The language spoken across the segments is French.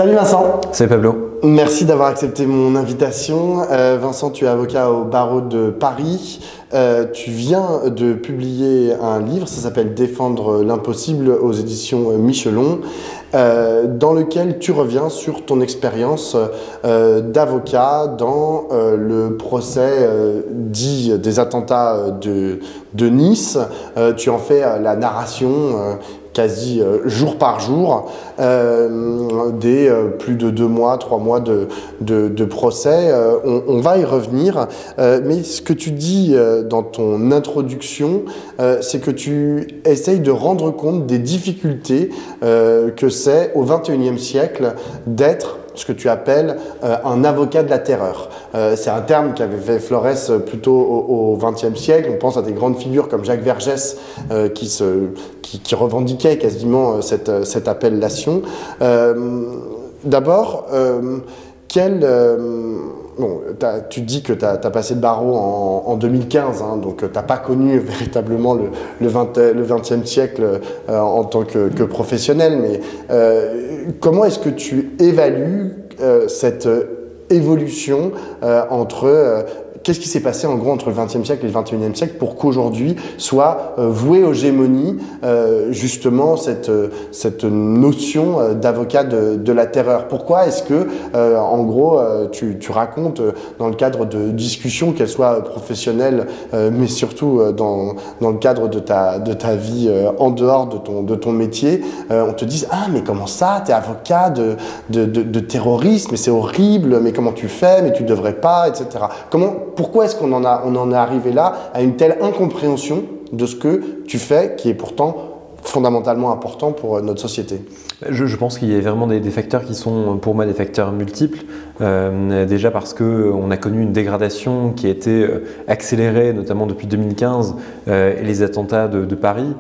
Salut Vincent. Salut Pablo. Merci d'avoir accepté mon invitation. Vincent, tu es avocat au barreau de Paris. Tu viens de publier un livre, ça s'appelle Défendre l'impossible aux éditions Michelon, dans lequel tu reviens sur ton expérience d'avocat dans le procès dit des attentats de Nice. Tu en fais la narration quasi jour par jour des plus de 2 mois, 3 mois de procès. On va y revenir, mais ce que tu dis dans ton introduction, c'est que tu essayes de rendre compte des difficultés que c'est au XXIe siècle d'être ce que tu appelles un avocat de la terreur. C'est un terme qui avait fait florès plutôt au XXe siècle. On pense à des grandes figures comme Jacques Vergès qui revendiquaient quasiment cette appellation. D'abord, bon, tu dis que tu as passé le barreau en 2015, hein, donc tu n'as pas connu véritablement le XXe siècle en tant que professionnel, mais comment est-ce que tu évalues cette évolution entre... Qu'est-ce qui s'est passé en gros entre le XXe siècle et le XXIe siècle pour qu'aujourd'hui soit vouée aux gémonies justement cette notion d'avocat de la terreur? Pourquoi est-ce que en gros tu racontes dans le cadre de discussions, qu'elles soient professionnelles mais surtout dans le cadre de ta vie en dehors de ton métier, on te dise ah mais comment ça, t'es avocat de terrorisme, mais c'est horrible, mais comment tu fais, mais tu devrais pas, etc. Pourquoi est-ce qu'on en est arrivé là à une telle incompréhension de ce que tu fais, qui est pourtant fondamentalement important pour notre société? Je pense qu'il y a vraiment des facteurs qui sont pour moi des facteurs multiples. Déjà parce qu'on a connu une dégradation qui a été accélérée notamment depuis 2015 et les attentats de Paris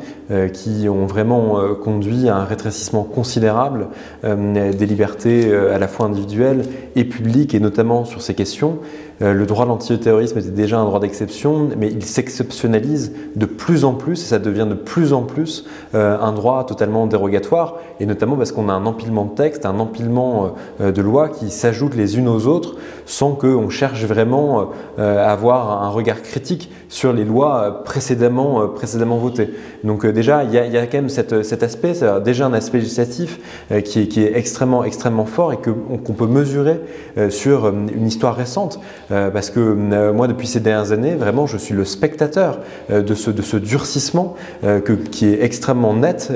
qui ont vraiment conduit à un rétrécissement considérable des libertés à la fois individuelles et publiques, et notamment sur ces questions. Le droit de l'antiterrorisme était déjà un droit d'exception, mais il s'exceptionnalise de plus en plus et ça devient de plus en plus un droit totalement dérogatoire, et notamment parce qu'on a un empilement de textes, un empilement de lois qui s'ajoutent les unes aux autres sans qu'on cherche vraiment à avoir un regard critique sur les lois précédemment votées. Donc déjà, il y a quand même cet aspect, c'est déjà un aspect législatif qui est extrêmement fort et qu'on peut mesurer sur une histoire récente. Parce que moi, depuis ces dernières années, vraiment, je suis le spectateur de ce durcissement qui est extrêmement net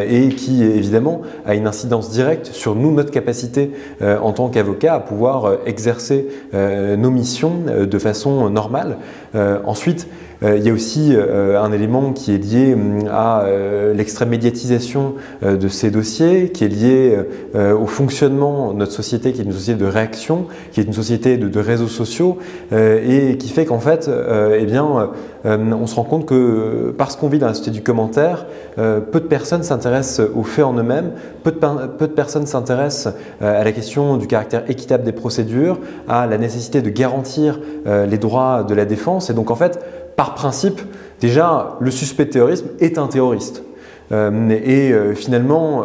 et qui, évidemment, a une incidence directe sur nous, notre capacité en tant qu'avocat à pouvoir exercer nos missions de façon normale. Ensuite, il y a aussi un élément qui est lié à l'extrême médiatisation de ces dossiers, qui est lié au fonctionnement de notre société, qui est une société de réaction, qui est une société de réseaux sociaux, et qui fait qu'en fait, on se rend compte que parce qu'on vit dans la société du commentaire, peu de personnes s'intéressent aux faits en eux-mêmes, peu de personnes s'intéressent à la question du caractère équitable des procédures, à la nécessité de garantir les droits de la défense, et donc en fait, par principe, déjà, le suspect de terrorisme est un terroriste. Finalement,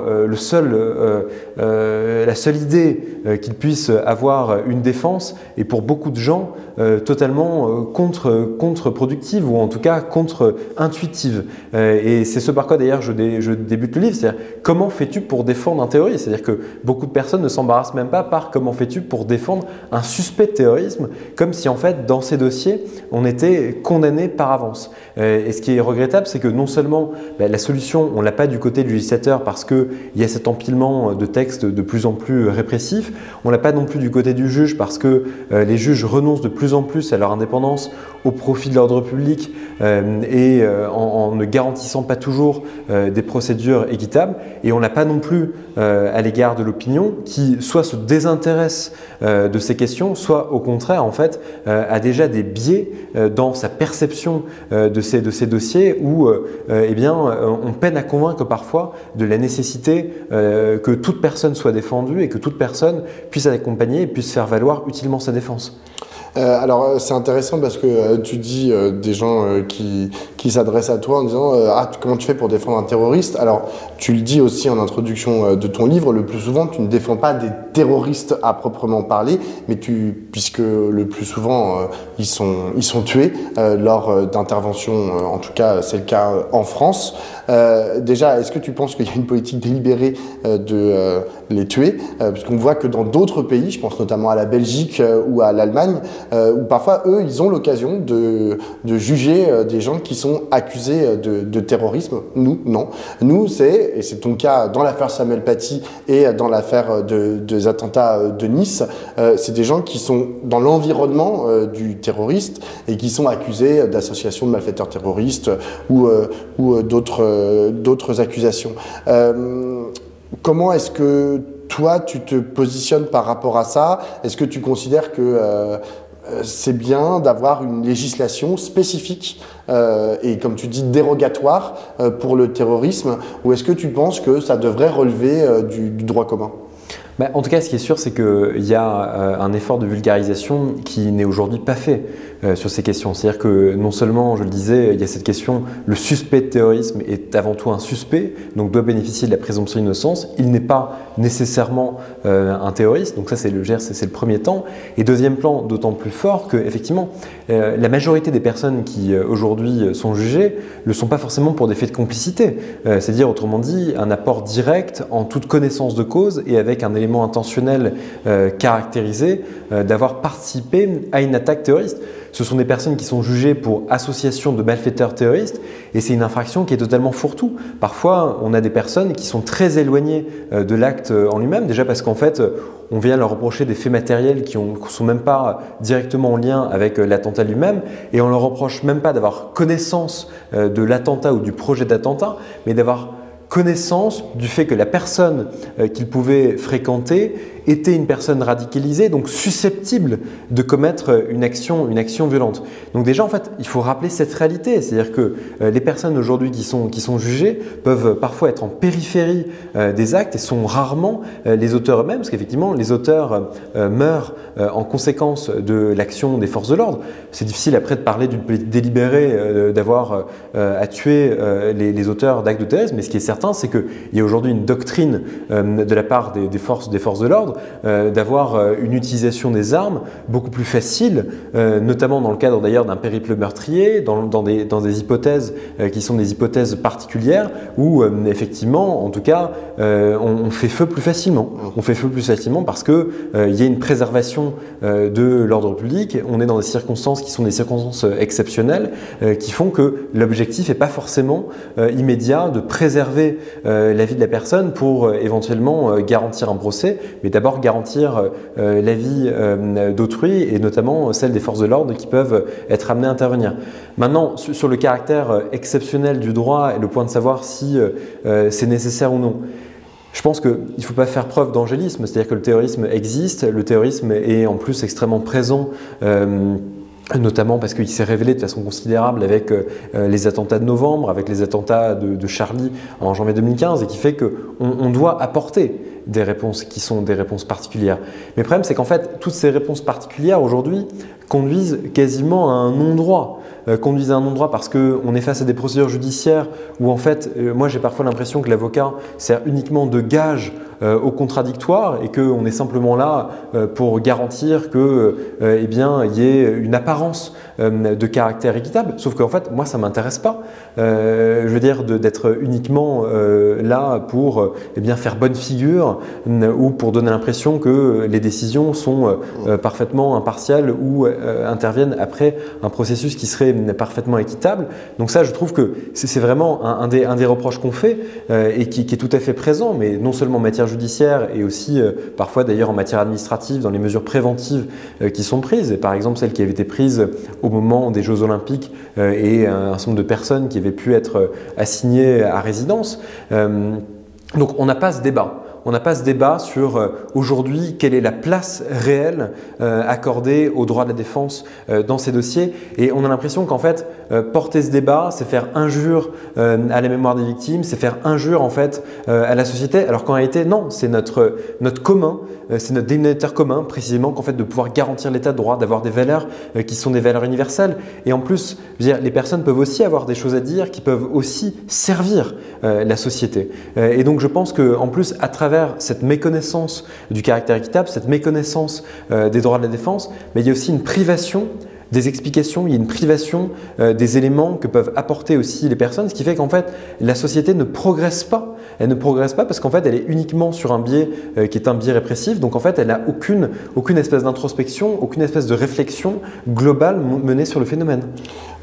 la seule idée qu'il puisse avoir une défense est pour beaucoup de gens totalement contre-productive, ou en tout cas contre-intuitive. Et c'est ce par quoi d'ailleurs je débute le livre, c'est-à-dire comment fais-tu pour défendre un terroriste? C'est-à-dire que beaucoup de personnes ne s'embarrassent même pas par comment fais-tu pour défendre un suspect de terrorisme, comme si en fait dans ces dossiers on était condamné par avance. Et ce qui est regrettable, c'est que non seulement la solution, on ne l'a pas du côté du législateur parce qu'il y a cet empilement de textes de plus en plus répressifs, on ne l'a pas non plus du côté du juge parce que les juges renoncent de plus en plus à leur indépendance au profit de l'ordre public en ne garantissant pas toujours des procédures équitables, et on ne l'a pas non plus à l'égard de l'opinion qui soit se désintéresse de ces questions, soit au contraire en fait a déjà des biais dans sa perception de ces dossiers où on peine à convaincre parfois de la nécessité que toute personne soit défendue et que toute personne puisse être accompagnée et puisse faire valoir utilement sa défense. Alors c'est intéressant parce que tu dis des gens qui s'adressent à toi en disant ah, comment tu fais pour défendre un terroriste? Alors tu le dis aussi en introduction de ton livre, le plus souvent tu ne défends pas des terroristes à proprement parler, mais puisque le plus souvent ils sont tués lors d'interventions, en tout cas c'est le cas en France. Déjà, est-ce que tu penses qu'il y a une politique délibérée de les tuer, puisqu'on voit que dans d'autres pays, je pense notamment à la Belgique ou à l'Allemagne, où parfois eux, ils ont l'occasion de juger des gens qui sont accusés de terrorisme. Nous, non. Nous, et c'est ton cas dans l'affaire Samuel Paty et dans l'affaire des attentats de Nice, c'est des gens qui sont dans l'environnement du terroriste et qui sont accusés d'association de malfaiteurs terroristes ou d'autres accusations. Comment est-ce que toi, tu te positionnes par rapport à ça? Est-ce que tu considères que c'est bien d'avoir une législation spécifique et, comme tu dis, dérogatoire pour le terrorisme, ou est-ce que tu penses que ça devrait relever du droit commun? En tout cas, ce qui est sûr, c'est qu'il y a un effort de vulgarisation qui n'est aujourd'hui pas fait sur ces questions. C'est-à-dire que non seulement, je le disais, il y a cette question, le suspect de terrorisme est avant tout un suspect, donc doit bénéficier de la présomption d'innocence. Il n'est pas nécessairement un terroriste, donc ça c'est le premier temps. Et deuxième plan, d'autant plus fort que effectivement, la majorité des personnes qui aujourd'hui sont jugées ne le sont pas forcément pour des faits de complicité. C'est-à-dire, autrement dit, un apport direct en toute connaissance de cause et avec un élément intentionnel caractérisé d'avoir participé à une attaque terroriste. Ce sont des personnes qui sont jugées pour association de malfaiteurs terroristes et c'est une infraction qui est totalement fourre-tout. Parfois, on a des personnes qui sont très éloignées de l'acte en lui-même, déjà parce qu'en fait, on vient leur reprocher des faits matériels qui ne sont même pas directement en lien avec l'attentat lui-même et on leur reproche même pas d'avoir connaissance de l'attentat ou du projet d'attentat, mais d'avoir connaissance du fait que la personne qu'ils pouvaient fréquenter était une personne radicalisée, donc susceptible de commettre une action violente. Donc déjà, en fait, il faut rappeler cette réalité, c'est-à-dire que les personnes aujourd'hui qui sont jugées peuvent parfois être en périphérie des actes et sont rarement les auteurs eux-mêmes, parce qu'effectivement, les auteurs meurent en conséquence de l'action des forces de l'ordre. C'est difficile après de parler d'une politique délibérée d'avoir à tuer les auteurs d'actes de terrorisme, mais ce qui est certain, c'est qu'il y a aujourd'hui une doctrine de la part des forces de l'ordre d'avoir une utilisation des armes beaucoup plus facile, notamment dans le cadre d'ailleurs d'un périple meurtrier, dans des hypothèses qui sont des hypothèses particulières où effectivement, en tout cas, on fait feu plus facilement. On fait feu plus facilement parce qu'il y a une préservation de l'ordre public. On est dans des circonstances qui sont des circonstances exceptionnelles qui font que l'objectif n'est pas forcément immédiat de préserver la vie de la personne pour éventuellement garantir un procès, mais d'abord garantir la vie d'autrui et notamment celle des forces de l'ordre qui peuvent être amenées à intervenir. Maintenant, sur le caractère exceptionnel du droit et le point de savoir si c'est nécessaire ou non, je pense qu'il ne faut pas faire preuve d'angélisme, c'est-à-dire que le terrorisme existe, le terrorisme est en plus extrêmement présent notamment parce qu'il s'est révélé de façon considérable avec les attentats de novembre, avec les attentats de Charlie en janvier 2015 et qui fait qu'on doit apporter des réponses qui sont des réponses particulières. Mais le problème, c'est qu'en fait, toutes ces réponses particulières aujourd'hui conduisent quasiment à un non-droit. Conduisent à un non-droit parce qu'on est face à des procédures judiciaires où en fait, moi j'ai parfois l'impression que l'avocat sert uniquement de gage au contradictoire et qu'on est simplement là pour garantir que, eh bien, il y ait une apparence de caractère équitable. Sauf qu'en fait, moi ça ne m'intéresse pas. Je veux dire d'être uniquement là pour eh bien, faire bonne figure ou pour donner l'impression que les décisions sont parfaitement impartiales ou interviennent après un processus qui serait parfaitement équitable. Donc ça, je trouve que c'est vraiment un des reproches qu'on fait et qui est tout à fait présent, mais non seulement en matière judiciaire et aussi parfois d'ailleurs en matière administrative dans les mesures préventives qui sont prises. Et par exemple, celles qui avaient été prises au moment des Jeux Olympiques et un certain nombre de personnes qui avaient pu être assignées à résidence. Donc on n'a pas ce débat. on n'a pas ce débat sur aujourd'hui quelle est la place réelle accordée aux droits de la défense dans ces dossiers. Et on a l'impression qu'en fait, porter ce débat, c'est faire injure à la mémoire des victimes, c'est faire injure en fait à la société, alors qu'en réalité, non, c'est notre commun, c'est notre dénominateur commun précisément qu'en fait de pouvoir garantir l'état de droit, d'avoir des valeurs qui sont des valeurs universelles. Et en plus, je veux dire, les personnes peuvent aussi avoir des choses à dire qui peuvent aussi servir la société. Et donc je pense qu'en plus, à travers cette méconnaissance du caractère équitable, cette méconnaissance des droits de la défense, mais il y a aussi une privation des explications, il y a une privation des éléments que peuvent apporter aussi les personnes, ce qui fait qu'en fait la société ne progresse pas. Elle ne progresse pas parce qu'en fait elle est uniquement sur un biais qui est un biais répressif, donc en fait elle n'a aucune espèce d'introspection, aucune espèce de réflexion globale menée sur le phénomène.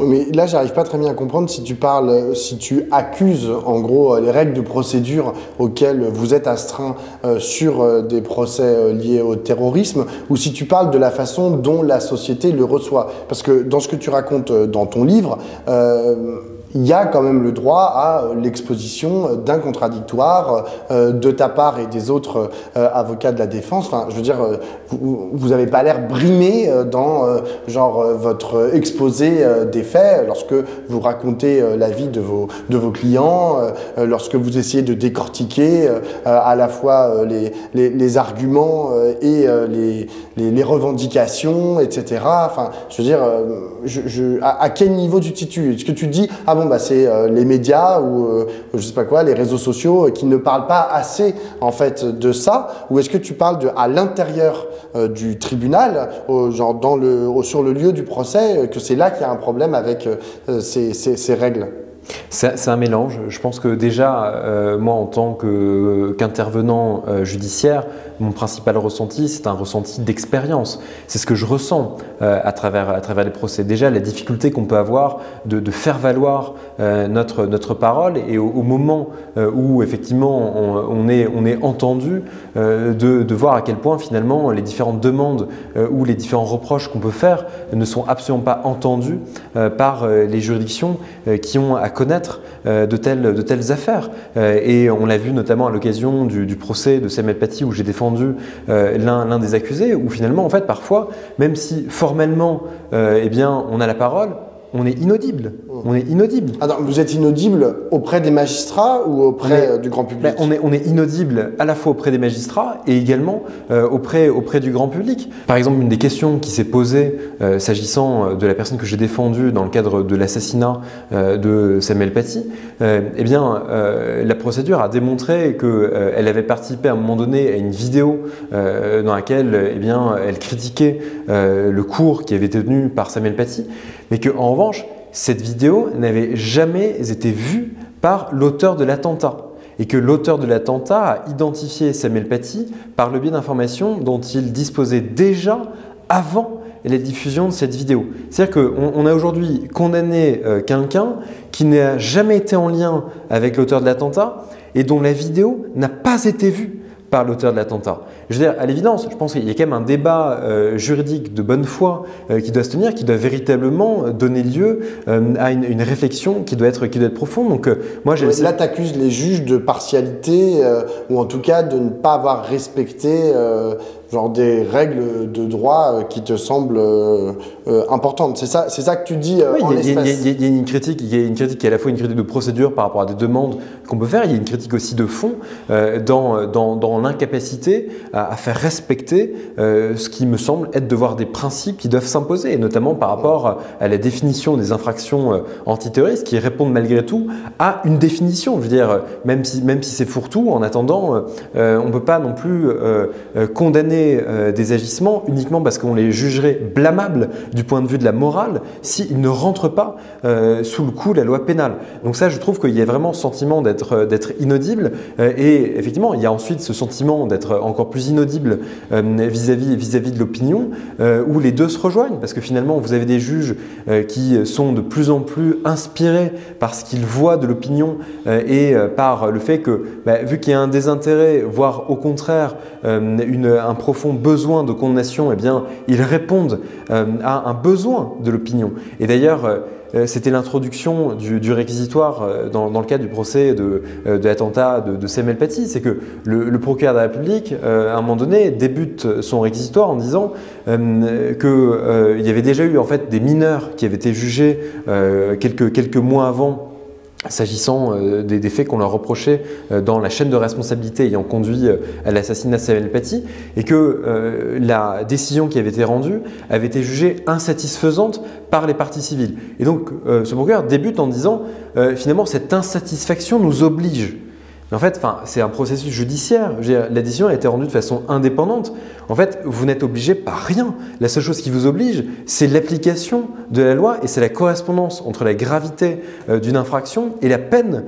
Mais là j'arrive pas très bien à comprendre si tu accuses en gros les règles de procédure auxquelles vous êtes astreint sur des procès liés au terrorisme, ou si tu parles de la façon dont la société le reçoit. Parce que dans ce que tu racontes dans ton livre, il y a quand même le droit à l'exposition d'un contradictoire de ta part et des autres avocats de la défense. Enfin, je veux dire, vous n'avez pas l'air brimé dans votre exposé des faits lorsque vous racontez la vie de vos clients, lorsque vous essayez de décortiquer à la fois les arguments et les revendications, etc. Enfin, je veux dire, à quel niveau tu te situes? Est-ce que tu dis, ah bon, bah c'est les médias ou je sais pas quoi, les réseaux sociaux qui ne parlent pas assez en fait de ça, ou est-ce que tu parles à l'intérieur du tribunal, sur le lieu du procès, que c'est là qu'il y a un problème avec ces règles? C'est un mélange. Je pense que déjà, moi en tant qu'intervenant judiciaire, mon principal ressenti, c'est un ressenti d'expérience. C'est ce que je ressens à travers les procès. Déjà, la difficulté qu'on peut avoir de faire valoir notre parole, et au moment où effectivement on est entendu, de voir à quel point finalement les différentes demandes ou les différents reproches qu'on peut faire ne sont absolument pas entendus par les juridictions qui ont à connaître de telles affaires. Et on l'a vu notamment à l'occasion du procès de Samuel Paty, où j'ai défendu l'un des accusés, où finalement en fait parfois, même si formellement eh bien, on a la parole, on est inaudible. On est inaudible. Alors, vous êtes inaudible auprès des magistrats ou auprès du grand public? On est inaudible à la fois auprès des magistrats et également auprès du grand public. Par exemple, une des questions qui s'est posée s'agissant de la personne que j'ai défendue dans le cadre de l'assassinat de Samuel Paty, eh bien, la procédure a démontré qu'elle avait participé à un moment donné à une vidéo dans laquelle eh bien, elle critiquait le cours qui avait été tenu par Samuel Paty, mais qu'en revanche, cette vidéo n'avait jamais été vue par l'auteur de l'attentat, et que l'auteur de l'attentat a identifié Samuel Paty par le biais d'informations dont il disposait déjà avant la diffusion de cette vidéo. C'est-à-dire qu'on a aujourd'hui condamné quelqu'un qui n'a jamais été en lien avec l'auteur de l'attentat et dont la vidéo n'a pas été vue par l'auteur de l'attentat. Je veux dire, à l'évidence, je pense qu'il y a quand même un débat juridique de bonne foi qui doit se tenir, qui doit véritablement donner lieu à une réflexion qui doit être profonde. Donc, moi, là, tu accuses les juges de partialité ou en tout cas de ne pas avoir respecté des règles de droit qui te semblent importantes. C'est ça que tu dis en l'espèce. Il y a une critique qui est à la fois une critique de procédure par rapport à des demandes qu'on peut faire. Il y a une critique aussi de fond dans l'incapacité à faire respecter ce qui me semble être devoir des principes qui doivent s'imposer, et notamment par rapport à la définition des infractions antiterroristes qui répondent malgré tout à une définition. Je veux dire, même si c'est fourre-tout, en attendant, on ne peut pas non plus condamner des agissements uniquement parce qu'on les jugerait blâmables du point de vue de la morale s'ils ne rentrent pas sous le coup de la loi pénale. Donc ça, je trouve qu'il y a vraiment ce sentiment d'être inaudible, et effectivement, il y a ensuite ce sentiment d'être encore plus inaudible vis-à-vis de l'opinion, où les deux se rejoignent, parce que finalement, vous avez des juges qui sont de plus en plus inspirés par ce qu'ils voient de l'opinion et par le fait que, vu qu'il y a un désintérêt, voire au contraire un profond besoin de condamnation, eh bien, ils répondent à un besoin de l'opinion. Et d'ailleurs, c'était l'introduction du réquisitoire dans le cadre du procès de l'attentat de Samuel Paty. C'est que le procureur de la République, à un moment donné, débute son réquisitoire en disant qu'il y avait déjà eu en fait des mineurs qui avaient été jugés quelques mois avant, s'agissant des faits qu'on leur reprochait dans la chaîne de responsabilité ayant conduit à l'assassinat de Samuel Paty, et que la décision qui avait été rendue avait été jugée insatisfaisante par les parties civiles. Et donc ce procureur débute en disant finalement cette insatisfaction nous oblige. Mais en fait, c'est un processus judiciaire. Je veux dire, la décision a été rendue de façon indépendante. En fait, vous n'êtes obligé par rien. La seule chose qui vous oblige, c'est l'application de la loi et c'est la correspondance entre la gravité d'une infraction et la peine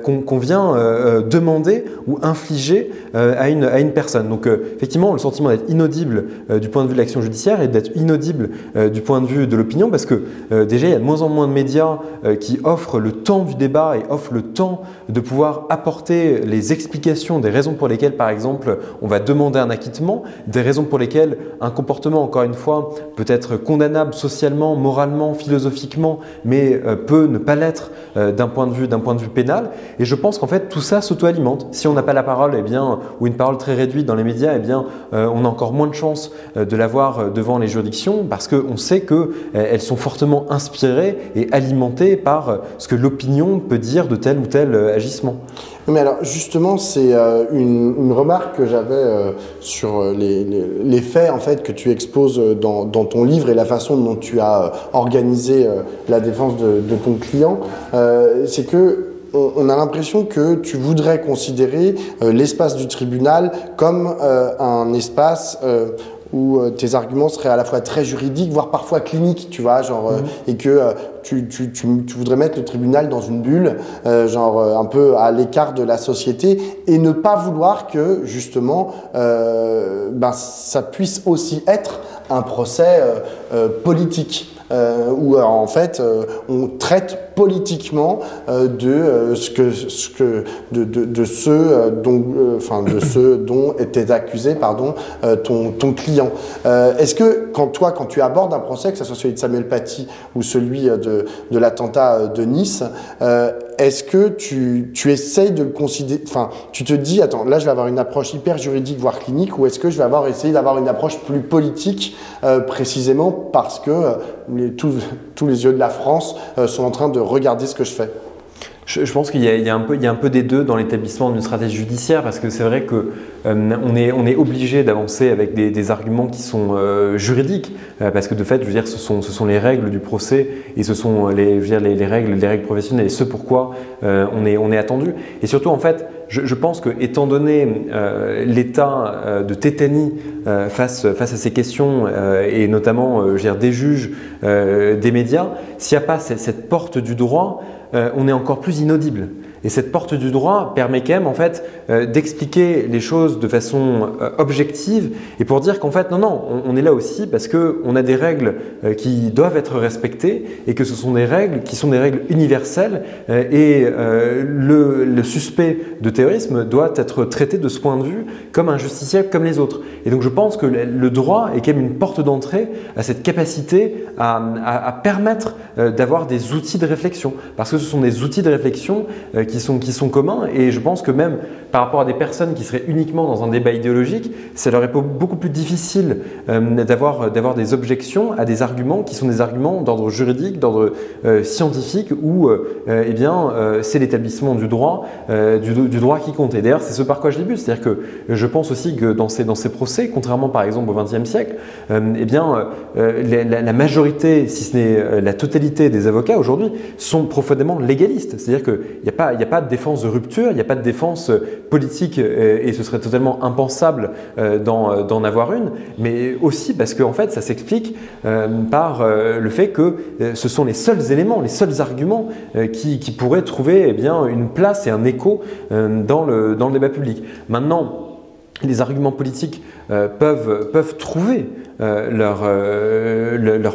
qu'on vient demander ou infliger à une personne. Donc, effectivement, le sentiment d'être inaudible du point de vue de l'action judiciaire et d'être inaudible du point de vue de l'opinion, parce que déjà, il y a de moins en moins de médias qui offrent le temps du débat et offrent le temps de pouvoir apporter les explications des raisons pour lesquelles, par exemple, on va demander un acquittement, des raisons pour lesquelles un comportement, encore une fois, peut être condamnable socialement, moralement, philosophiquement, mais peut ne pas l'être d'un point de vue pénal. Et je pense qu'en fait, tout ça s'auto-alimente. Si on n'a pas la parole, eh bien, ou une parole très réduite dans les médias, eh bien, on a encore moins de chances de l'avoir devant les juridictions, parce qu'on sait qu'elles sont fortement inspirées et alimentées par ce que l'opinion peut dire de tel ou tel agissement. Mais alors justement, c'est une remarque que j'avais sur les faits en fait que tu exposes dans ton livre et la façon dont tu as organisé la défense de ton client. C'est que on a l'impression que tu voudrais considérer l'espace du tribunal comme un espace où tes arguments seraient à la fois très juridiques, voire parfois cliniques, tu vois, genre, et que tu voudrais mettre le tribunal dans une bulle, genre un peu à l'écart de la société, et ne pas vouloir que, justement, ça puisse aussi être un procès politique. Où en fait on traite politiquement de ceux dont était accusé ton client. Est-ce que quand tu abordes un procès, que ce soit celui de Samuel Paty ou celui de l'attentat de Nice, est-ce que tu essayes de le considérer, tu te dis, attends, là je vais avoir une approche hyper juridique, voire clinique, ou est-ce que je vais essayer d'avoir une approche plus politique, précisément parce que tous les yeux de la France sont en train de regarder ce que je fais? Je pense qu'il y a un peu des deux dans l'établissement d'une stratégie judiciaire, parce que c'est vrai que on est obligé d'avancer avec des arguments qui sont juridiques, parce que de fait, je veux dire, ce sont les règles du procès et ce sont les règles professionnelles et ce pourquoi on est attendu. Et surtout, en fait, je pense que étant donné l'état de tétanie face à ces questions et notamment des juges, des médias, s'il n'y a pas cette porte du droit, on est encore plus inaudible. Et cette porte du droit permet quand même en fait d'expliquer les choses de façon objective et pour dire qu'en fait non, on est là aussi parce qu'on a des règles qui doivent être respectées et que ce sont des règles qui sont des règles universelles et le suspect de terrorisme doit être traité de ce point de vue comme un justiciable comme les autres. Et donc je pense que le droit est quand même une porte d'entrée à cette capacité à permettre d'avoir des outils de réflexion, parce que ce sont des outils de réflexion qui sont communs, et je pense que même par rapport à des personnes qui seraient uniquement dans un débat idéologique, ça leur est beaucoup plus difficile d'avoir des objections à des arguments qui sont des arguments d'ordre juridique, d'ordre scientifique, où c'est l'établissement du droit qui compte. Et d'ailleurs, c'est ce par quoi je débute, c'est-à-dire que je pense aussi que dans ces procès, contrairement par exemple au XXe siècle, la majorité, si ce n'est la totalité des avocats aujourd'hui, sont profondément légalistes. C'est-à-dire qu'il n'y a pas de défense de rupture, il n'y a pas de défense politique et ce serait totalement impensable d'en avoir une, mais aussi parce qu'en fait ça s'explique par le fait que ce sont les seuls éléments, les seuls arguments qui pourraient trouver une place et un écho dans le débat public. Maintenant, les arguments politiques peuvent trouver leur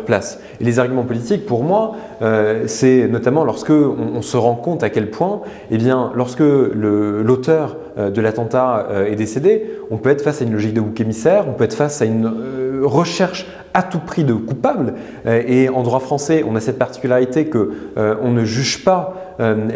place. Et les arguments politiques, pour moi, c'est notamment lorsque on se rend compte à quel point, lorsque l'auteur de l'attentat est décédé, on peut être face à une logique de bouc émissaire, on peut être face à une recherche à tout prix de coupable. Et en droit français, on a cette particularité que on ne juge pas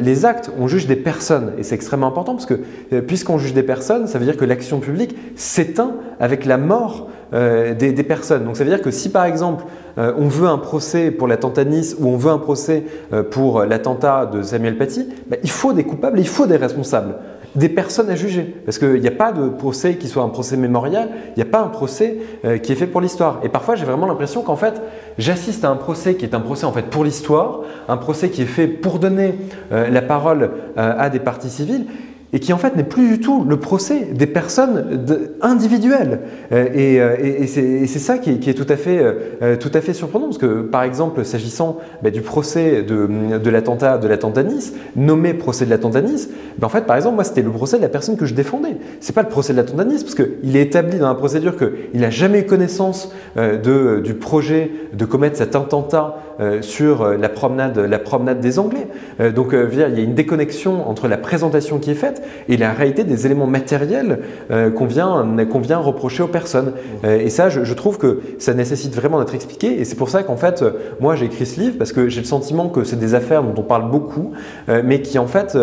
les actes, on juge des personnes. Et c'est extrêmement important parce que puisqu'on juge des personnes, ça veut dire que l'action publique s'éteint avec la mort des personnes. Donc ça veut dire que si par exemple on veut un procès pour l'attentat de Nice ou on veut un procès pour l'attentat de Samuel Paty, il faut des coupables et il faut des responsables, des personnes à juger. Parce qu'il n'y a pas de procès qui soit un procès mémorial, il n'y a pas un procès qui est fait pour l'histoire. Et parfois j'ai vraiment l'impression qu'en fait j'assiste à un procès qui est un procès en fait pour l'histoire, un procès qui est fait pour donner la parole à des parties civiles, et qui en fait n'est plus du tout le procès des personnes individuelles. Et c'est ça qui est tout à fait surprenant, parce que par exemple s'agissant du procès de l'attentat de Nice, nommé procès de l'attentat de Nice, en fait par exemple moi c'était le procès de la personne que je défendais. C'est pas le procès de l'attentat de Nice, parce qu'il est établi dans la procédure qu'il n'a jamais eu connaissance du projet de commettre cet attentat sur la promenade des Anglais. Donc il y a une déconnexion entre la présentation qui est faite et la réalité des éléments matériels qu'on vient reprocher aux personnes. Et ça, je trouve que ça nécessite vraiment d'être expliqué. Et c'est pour ça qu'en fait, moi j'ai écrit ce livre parce que j'ai le sentiment que c'est des affaires dont on parle beaucoup, mais qui en fait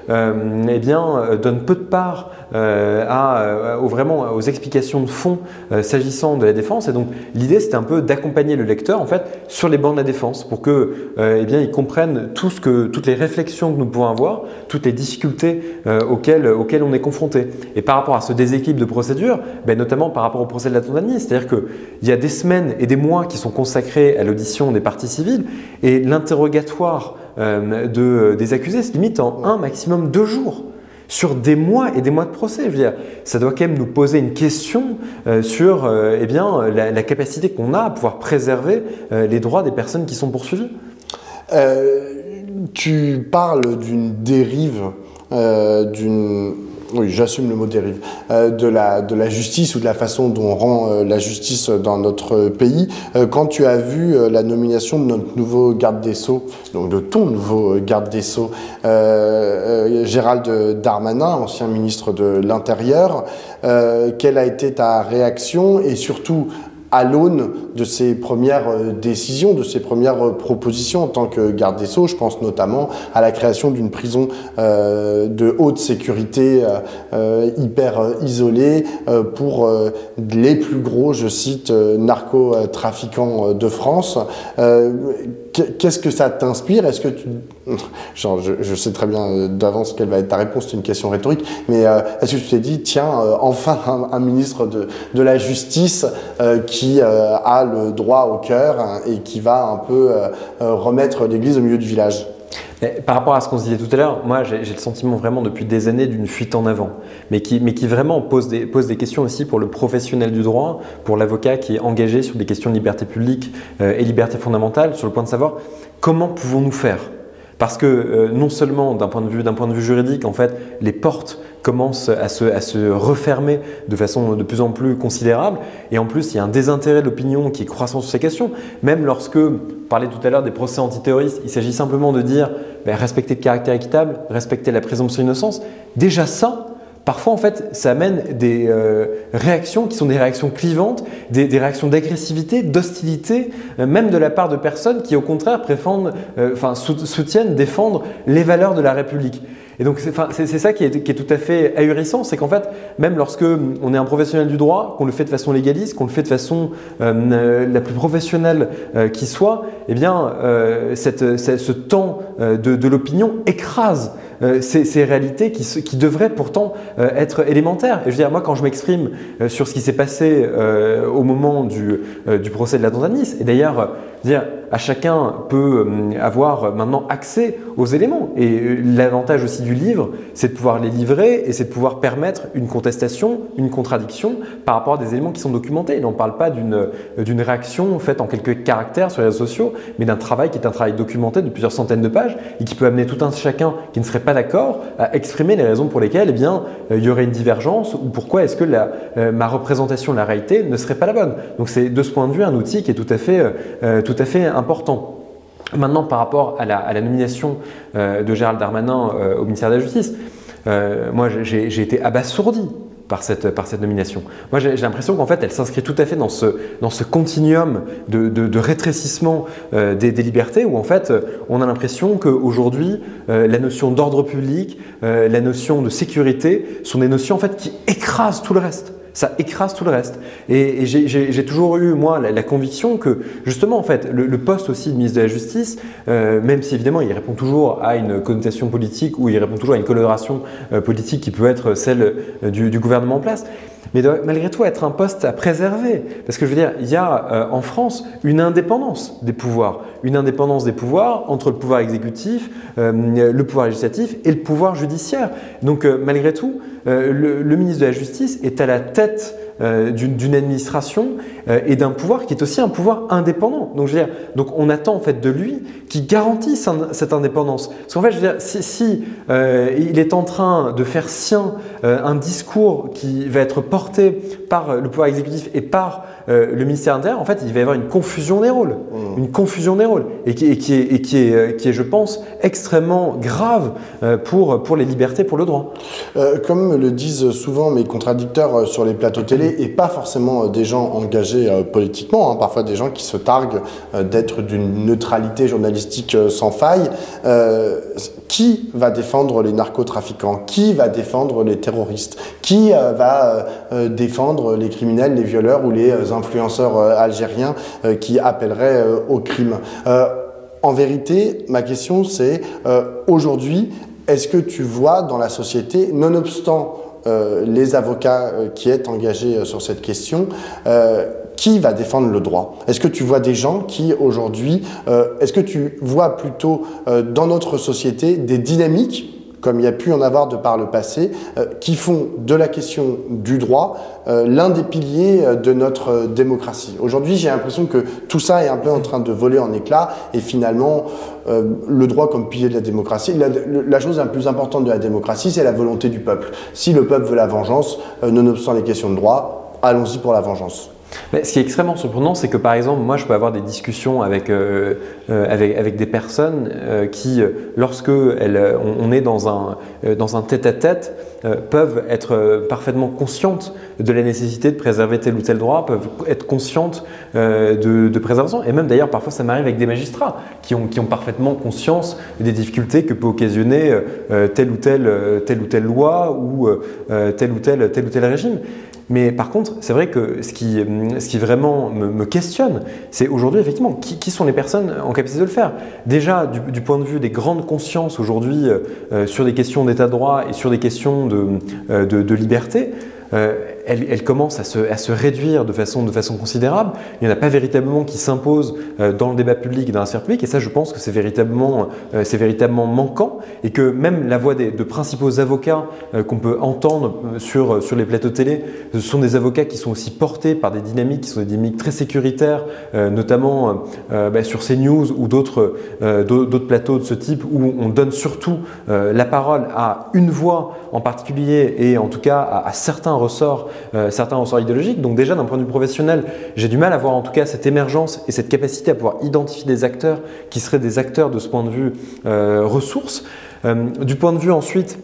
donnent peu de part aux explications de fond s'agissant de la défense. Et donc l'idée c'était un peu d'accompagner le lecteur en fait sur les bancs de la défense pour que ils comprennent toutes les réflexions que nous pouvons avoir, toutes les difficultés auxquelles on est confronté. Et par rapport à ce déséquilibre de procédure, notamment par rapport au procès de l'attentat de Nice, c'est-à-dire qu'il y a des semaines et des mois qui sont consacrés à l'audition des parties civiles et l'interrogatoire des accusés se limite en un maximum 2 jours. Sur des mois et des mois de procès. Je veux dire, ça doit quand même nous poser une question sur la capacité qu'on a à pouvoir préserver les droits des personnes qui sont poursuivies. Tu parles d'une dérive, oui, j'assume le mot dérive, de la justice ou de la façon dont on rend la justice dans notre pays. Quand tu as vu la nomination de notre nouveau garde des Sceaux, donc de ton nouveau garde des Sceaux, Gérald Darmanin, ancien ministre de l'Intérieur, quelle a été ta réaction et surtout à l'aune de ses premières décisions, de ses premières propositions en tant que garde des Sceaux? Je pense notamment à la création d'une prison de haute sécurité hyper isolée pour les plus gros, je cite, narcotrafiquants de France. Qu'est-ce que ça t'inspire? Est-ce que je sais très bien d'avance quelle va être ta réponse, c'est une question rhétorique, mais est-ce que tu t'es dit, tiens, enfin un ministre de la Justice qui a le droit au cœur et qui va un peu remettre l'église au milieu du village? Par rapport à ce qu'on se disait tout à l'heure, moi j'ai le sentiment vraiment depuis des années d'une fuite en avant, mais qui vraiment pose des questions aussi pour le professionnel du droit, pour l'avocat qui est engagé sur des questions de liberté publique et liberté fondamentale, sur le point de savoir comment pouvons-nous faire. Parce que non seulement d'un point de vue juridique, en fait, les portes commencent à se refermer de façon de plus en plus considérable, et en plus il y a un désintérêt de l'opinion qui est croissant sur ces questions. Même lorsque, on parlait tout à l'heure des procès antiterroristes, il s'agit simplement de dire respecter le caractère équitable, respecter la présomption d'innocence. Déjà ça, parfois, en fait, ça amène des réactions qui sont des réactions clivantes, des réactions d'agressivité, d'hostilité, même de la part de personnes qui, au contraire, soutiennent, défendent les valeurs de la République. Et donc, c'est ça qui est tout à fait ahurissant, c'est qu'en fait, même lorsque on est un professionnel du droit, qu'on le fait de façon légaliste, qu'on le fait de façon la plus professionnelle qui soit, eh bien, ce temps de l'opinion écrase ces réalités qui devraient pourtant être élémentaires. Et je veux dire, moi, quand je m'exprime sur ce qui s'est passé au moment du procès de l'attentat de Nice, et d'ailleurs, à chacun peut avoir maintenant accès aux éléments. Et l'avantage aussi du livre, c'est de pouvoir les livrer et c'est de pouvoir permettre une contestation, une contradiction par rapport à des éléments qui sont documentés. Et on ne parle pas d'une réaction faite en quelques caractères sur les réseaux sociaux, mais d'un travail qui est un travail documenté de plusieurs centaines de pages et qui peut amener tout un chacun qui ne serait pas d'accord à exprimer les raisons pour lesquelles il y aurait une divergence ou pourquoi est-ce que ma représentation de la réalité ne serait pas la bonne. Donc c'est de ce point de vue un outil qui est tout à fait important. Maintenant, par rapport à la nomination de Gérald Darmanin au ministère de la Justice, moi j'ai été abasourdi par cette nomination. Moi, j'ai l'impression qu'en fait, elle s'inscrit tout à fait dans ce continuum de rétrécissement des libertés, où en fait, on a l'impression qu'aujourd'hui, la notion d'ordre public, la notion de sécurité sont des notions en fait qui écrasent tout le reste. Ça écrase tout le reste. Et j'ai toujours eu, moi, la conviction que, justement, en fait, le poste aussi de ministre de la Justice, même si évidemment il répond toujours à une connotation politique ou il répond toujours à une coloration politique qui peut être celle du gouvernement en place, mais doit malgré tout être un poste à préserver. Parce que je veux dire, il y a en France une indépendance des pouvoirs. Une indépendance des pouvoirs entre le pouvoir exécutif, le pouvoir législatif et le pouvoir judiciaire. Donc malgré tout, le ministre de la Justice est à la tête d'une administration et d'un pouvoir qui est aussi un pouvoir indépendant. Donc, je veux dire, donc on attend en fait de lui qu'il garantisse cette indépendance. Parce qu'en fait, je veux dire, si il est en train de faire sien un discours qui va être porté par le pouvoir exécutif et par le ministère intérieur, en fait, il va y avoir une confusion des rôles, une confusion des rôles, et qui est, je pense, extrêmement grave pour les libertés, pour le droit. Comme le disent souvent mes contradicteurs sur les plateaux télé, et pas forcément des gens engagés politiquement, hein, parfois des gens qui se targuent d'être d'une neutralité journalistique sans faille, qui va défendre les narcotrafiquants? Qui va défendre les terroristes? Qui va défendre les criminels, les violeurs ou les influenceurs algériens qui appelleraient au crime? En vérité, ma question c'est, aujourd'hui, est-ce que tu vois dans la société, nonobstant les avocats qui est engagés sur cette question, qui va défendre le droit? Est-ce que tu vois des gens qui aujourd'hui, est-ce que tu vois plutôt dans notre société des dynamiques, comme il y a pu en avoir de par le passé, qui font de la question du droit l'un des piliers de notre démocratie? Aujourd'hui, j'ai l'impression que tout ça est un peu en train de voler en éclats et finalement, le droit comme pilier de la démocratie, la chose la plus importante de la démocratie, c'est la volonté du peuple. Si le peuple veut la vengeance, nonobstant les questions de droit, allons-y pour la vengeance. Mais ce qui est extrêmement surprenant, c'est que par exemple, moi je peux avoir des discussions avec des personnes qui, lorsque on est dans un tête-à-tête, peuvent être parfaitement conscientes de la nécessité de préserver tel ou tel droit, peuvent être conscientes de préservation. Et même d'ailleurs, parfois ça m'arrive avec des magistrats qui ont parfaitement conscience des difficultés que peut occasionner telle ou telle loi ou tel ou tel régime. Mais par contre, c'est vrai que ce qui vraiment me questionne, c'est aujourd'hui effectivement qui sont les personnes en capacité de le faire. Déjà, du point de vue des grandes consciences aujourd'hui sur des questions d'état de droit et sur des questions de liberté, elle commence à se réduire de façon considérable. Il n'y en a pas véritablement qui s'imposent dans le débat public et dans la sphère publique, et ça je pense que c'est véritablement manquant, et que même la voix de principaux avocats qu'on peut entendre sur les plateaux télé, ce sont des avocats qui sont aussi portés par des dynamiques qui sont des dynamiques très sécuritaires, notamment sur CNews ou d'autres plateaux de ce type, où on donne surtout la parole à une voix en particulier, et en tout cas à certains ressorts idéologiques. Donc déjà d'un point de vue professionnel, j'ai du mal à voir en tout cas cette émergence et cette capacité à pouvoir identifier des acteurs qui seraient des acteurs de ce point de vue ressources. Du point de vue ensuite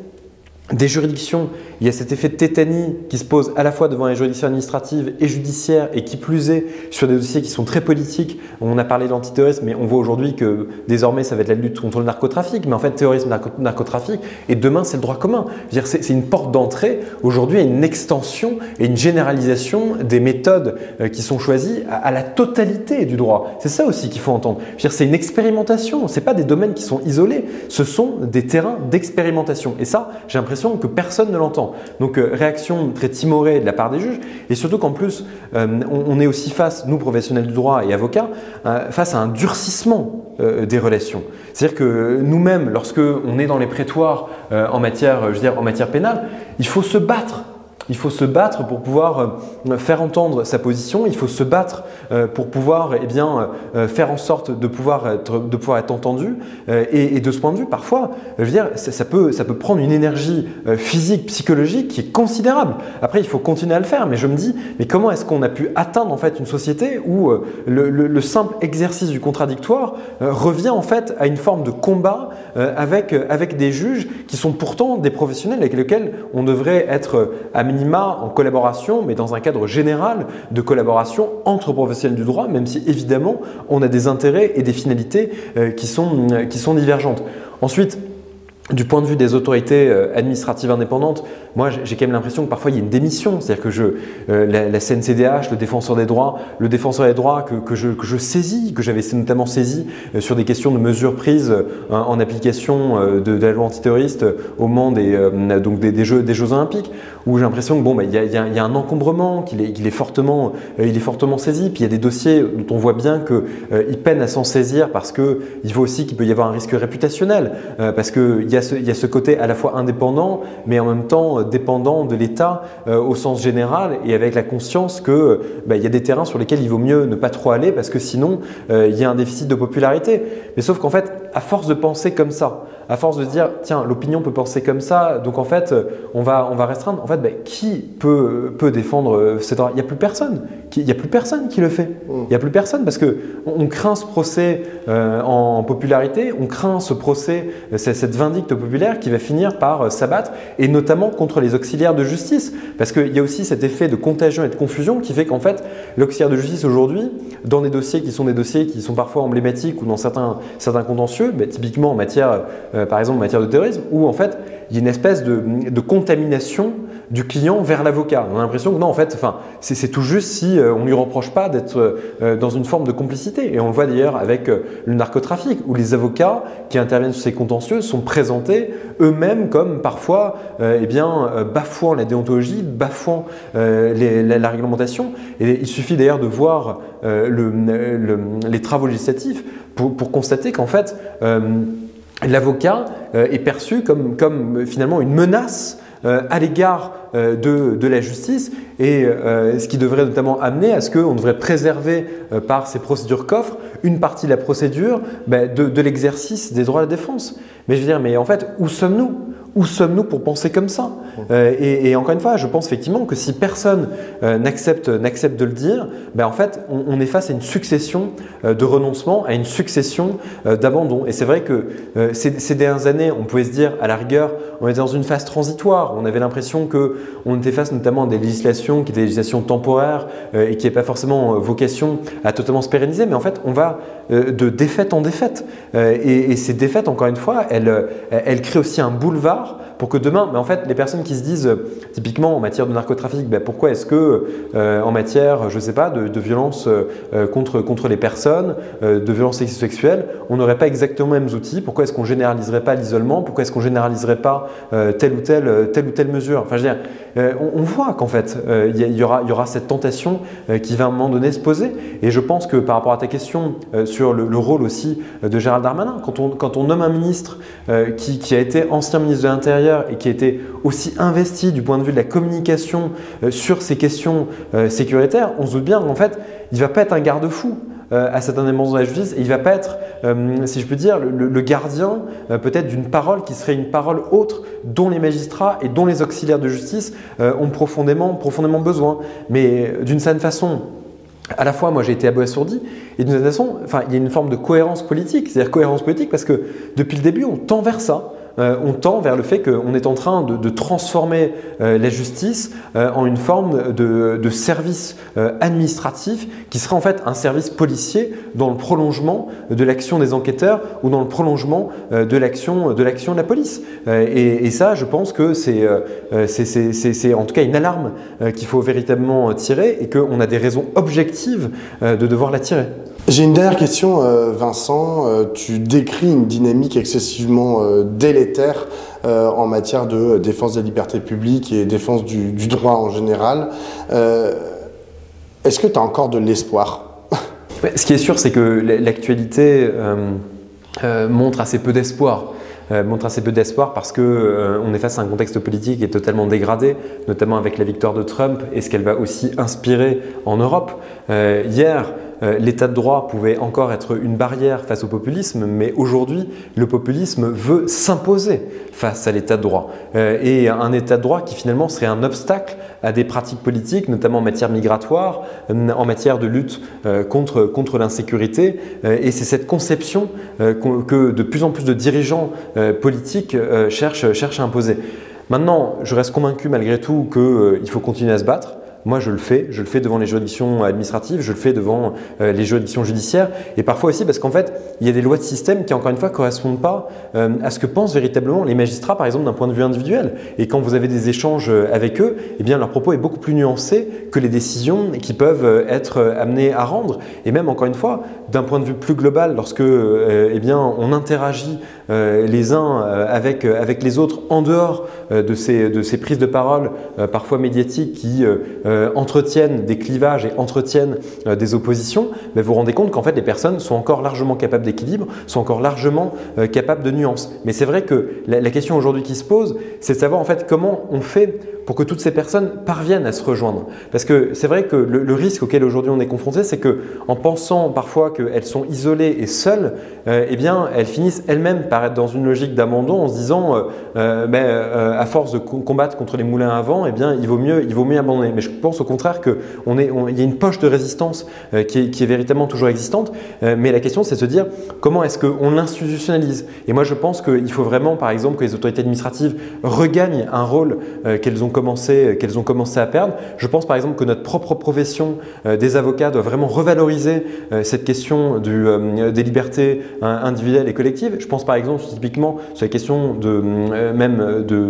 des juridictions, il y a cet effet de tétanie qui se pose à la fois devant les juridictions administratives et judiciaires, et qui plus est sur des dossiers qui sont très politiques. On a parlé d'antiterrorisme, mais on voit aujourd'hui que désormais ça va être la lutte contre le narcotrafic, mais en fait terrorisme, narcotrafic, et demain c'est le droit commun. C'est une porte d'entrée aujourd'hui à une extension et une généralisation des méthodes qui sont choisies à la totalité du droit. C'est ça aussi qu'il faut entendre. C'est une expérimentation, ce n'est pas des domaines qui sont isolés, ce sont des terrains d'expérimentation. Et ça, j'ai l'impression que personne ne l'entend. Donc réaction très timorée de la part des juges, et surtout qu'en plus on est aussi face, nous professionnels du droit et avocats, face à un durcissement des relations. C'est-à-dire que nous-mêmes, lorsque on est dans les prétoires en matière pénale, il faut se battre. Il faut se battre pour pouvoir faire entendre sa position, il faut se battre pour pouvoir faire en sorte de pouvoir être entendu, et de ce point de vue, parfois, je veux dire, ça peut prendre une énergie physique, psychologique qui est considérable. Après, il faut continuer à le faire, mais je me dis, mais comment est-ce qu'on a pu atteindre en fait une société où le simple exercice du contradictoire revient en fait à une forme de combat avec des juges qui sont pourtant des professionnels avec lesquels on devrait être amis minima en collaboration, mais dans un cadre général de collaboration entre professionnels du droit, même si évidemment on a des intérêts et des finalités qui sont divergentes. Ensuite, du point de vue des autorités administratives indépendantes, moi j'ai quand même l'impression que parfois il y a une démission, c'est-à-dire que la CNCDH, le défenseur des droits que je saisis, que j'avais notamment saisi sur des questions de mesures prises en application de la loi antiterroriste au moment des Jeux Olympiques, où j'ai l'impression que bon, il y a un encombrement, qu'il est fortement saisi, puis il y a des dossiers dont on voit bien qu'ils peinent à s'en saisir parce qu'il faut aussi qu'il peut y avoir un risque réputationnel, parce qu'il y a ce côté à la fois indépendant, mais en même temps dépendant de l'État au sens général, et avec la conscience que il y a des terrains sur lesquels il vaut mieux ne pas trop aller parce que sinon il y a un déficit de popularité. Mais sauf qu'en fait, à force de penser comme ça, à force de dire tiens, l'opinion peut penser comme ça, donc en fait on va restreindre, en fait qui peut défendre ces droits? Il n'y a plus personne. Il n'y a plus personne qui le fait. Il n'y a plus personne parce qu'on craint ce procès en popularité, on craint ce procès, cette vindicte populaire qui va finir par s'abattre, et notamment contre les auxiliaires de justice, parce qu'il y a aussi cet effet de contagion et de confusion qui fait qu'en fait l'auxiliaire de justice aujourd'hui, dans des dossiers qui sont parfois emblématiques ou dans certains contentieux, typiquement en matière, par exemple en matière de terrorisme, où en fait il y a une espèce de contamination du client vers l'avocat. On a l'impression que non, en fait, c'est tout juste si on ne lui reproche pas d'être dans une forme de complicité. Et on le voit d'ailleurs avec le narcotrafic, où les avocats qui interviennent sur ces contentieux sont présentés eux-mêmes comme parfois bafouant la déontologie, bafouant la réglementation. Et il suffit d'ailleurs de voir les travaux législatifs pour constater qu'en fait, l'avocat est perçu comme finalement une menace à l'égard de la justice, et ce qui devrait notamment amener à ce qu'on devrait préserver par ces procédures coffres une partie de la procédure de l'exercice des droits à la défense. Mais je veux dire, mais en fait, où sommes-nous ? Où sommes-nous pour penser comme ça? Et encore une fois, je pense effectivement que si personne n'accepte de le dire, en fait, on est face à une succession de renoncements, à une succession d'abandons. Et c'est vrai que ces dernières années, on pouvait se dire, à la rigueur, on était dans une phase transitoire. On avait l'impression qu'on était face notamment à des législations qui étaient des législations temporaires et qui n'avaient pas forcément vocation à totalement se pérenniser. Mais en fait, on va de défaite en défaite. Et ces défaites, encore une fois, elles créent aussi un boulevard pour que demain, en fait, les personnes qui se disent, typiquement en matière de narcotrafic, pourquoi est-ce que en matière, je ne sais pas, de violence contre les personnes, de violence sexuelle, on n'aurait pas exactement les mêmes outils? Pourquoi est-ce qu'on ne généraliserait pas l'isolement? Pourquoi est-ce qu'on ne généraliserait pas telle ou telle mesure? Enfin, je veux dire, on voit qu'en fait, il y aura cette tentation qui va à un moment donné se poser. Et je pense que par rapport à ta question sur le rôle aussi de Gérald Darmanin, quand on nomme un ministre qui a été ancien ministre de l'Intérieur et qui a été aussi investi du point de vue de la communication sur ces questions sécuritaires, on se doute bien qu'en fait, il ne va pas être un garde-fou à cette indépendance de la justice, et il ne va pas être, si je peux dire, le gardien peut-être d'une parole qui serait une parole autre dont les magistrats et dont les auxiliaires de justice ont profondément besoin. Mais d'une certaine façon, à la fois, moi j'ai été abasourdi, et d'une certaine façon, il y a une forme de cohérence politique, c'est-à-dire cohérence politique parce que depuis le début, on tend vers ça. On tend vers le fait qu'on est en train de transformer la justice en une forme de service administratif qui serait en fait un service policier dans le prolongement de l'action des enquêteurs ou dans le prolongement de l'action de la police. Et ça, je pense que c'est en tout cas une alarme qu'il faut véritablement tirer, et qu'on a des raisons objectives de devoir la tirer. J'ai une dernière question, Vincent. Tu décris une dynamique excessivement délétère en matière de défense des libertés publiques et défense du droit en général. Est-ce que tu as encore de l'espoir? Ce qui est sûr, c'est que l'actualité montre assez peu d'espoir. Parce qu'on est face à un contexte politique qui est totalement dégradé, notamment avec la victoire de Trump et ce qu'elle va aussi inspirer en Europe. Hier, l'état de droit pouvait encore être une barrière face au populisme, mais aujourd'hui, le populisme veut s'imposer face à l'état de droit. Et un état de droit qui finalement serait un obstacle à des pratiques politiques, notamment en matière migratoire, en matière de lutte contre l'insécurité. Et c'est cette conception que de plus en plus de dirigeants politiques cherchent à imposer. Maintenant, je reste convaincu malgré tout qu'il faut continuer à se battre. Moi, je le fais devant les juridictions administratives, je le fais devant les juridictions judiciaires et parfois aussi parce qu'en fait, il y a des lois de système qui, encore une fois, ne correspondent pas à ce que pensent véritablement les magistrats, par exemple, d'un point de vue individuel. Et quand vous avez des échanges avec eux, eh bien, leur propos est beaucoup plus nuancé que les décisions qu'ils peuvent être amenés à rendre. Et même, encore une fois, d'un point de vue plus global, lorsque eh bien, on interagit les uns avec les autres en dehors de ces prises de parole parfois médiatiques qui entretiennent des clivages et entretiennent des oppositions, mais vous vous rendez compte qu'en fait les personnes sont encore largement capables d'équilibre, sont encore largement capables de nuances. Mais c'est vrai que la question aujourd'hui qui se pose, c'est de savoir en fait comment on fait pour que toutes ces personnes parviennent à se rejoindre. Parce que c'est vrai que le risque auquel aujourd'hui on est confronté, c'est qu'en pensant parfois qu'elles sont isolées et seules, eh bien elles finissent elles-mêmes par être dans une logique d'abandon en se disant à force de combattre contre les moulins à vent, eh bien il vaut mieux abandonner. Mais je pense au contraire qu'il y a une poche de résistance qui est véritablement toujours existante. Mais la question c'est de se dire comment est-ce qu'on l'institutionnalise. Et moi je pense qu'il faut vraiment par exemple que les autorités administratives regagnent un rôle qu'elles ont commencé à perdre. Je pense par exemple que notre propre profession des avocats doit vraiment revaloriser cette question des libertés individuelles et collectives. Je pense par exemple typiquement sur la question de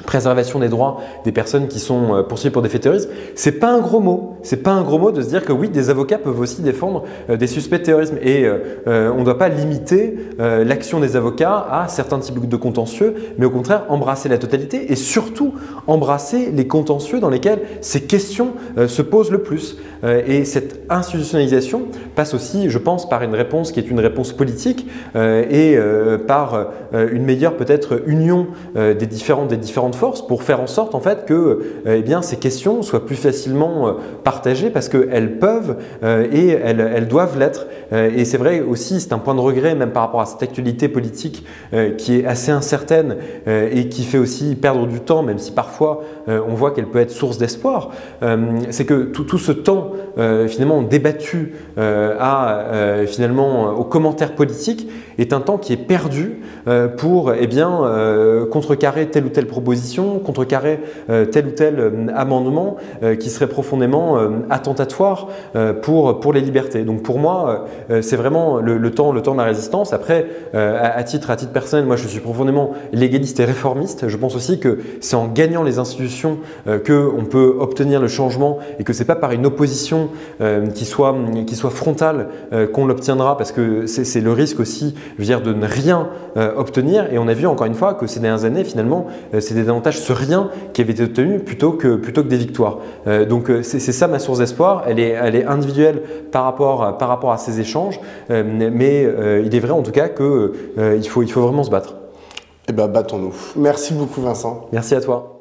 préservation des droits des personnes qui sont poursuivies pour des faits de terrorisme. C'est pas un gros mot. C'est pas un gros mot de se dire que oui, des avocats peuvent aussi défendre des suspects de terrorisme. Et on ne doit pas limiter l'action des avocats à certains types de contentieux, mais au contraire embrasser la totalité et surtout embrasser les contentieux dans lesquels ces questions se posent le plus. Et cette institutionnalisation passe aussi, je pense, par une réponse qui est une réponse politique et par une meilleure peut-être union des différentes forces pour faire en sorte en fait que eh bien, ces questions soient plus facilement partagées parce qu'elles peuvent et elles doivent l'être. Et c'est vrai aussi, c'est un point de regret même par rapport à cette actualité politique qui est assez incertaine et qui fait aussi perdre du temps, même si parfois on voit qu'elle peut être source d'espoir. C'est que tout ce temps finalement débattu finalement aux commentaires politiques est un temps qui est perdu pour eh bien, contrecarrer telle ou telle proposition, contrecarrer tel ou tel amendement qui serait profondément attentatoire pour les libertés. Donc pour moi, c'est vraiment le temps de la résistance. Après, à titre personnel, moi je suis profondément légaliste et réformiste. Je pense aussi que c'est en gagnant les institutions qu'on peut obtenir le changement et que ce n'est pas par une opposition qui soit frontale qu'on l'obtiendra parce que c'est le risque aussi, je veux dire, de ne rien obtenir. Et on a vu encore une fois que ces dernières années, finalement, c'était davantage ce rien qui avait été obtenu plutôt que des victoires. Donc c'est ça ma source d'espoir. Elle est individuelle par rapport à ces échanges, mais il est vrai en tout cas qu'il faut vraiment se battre. Eh bien, battons-nous. Merci beaucoup Vincent. Merci à toi.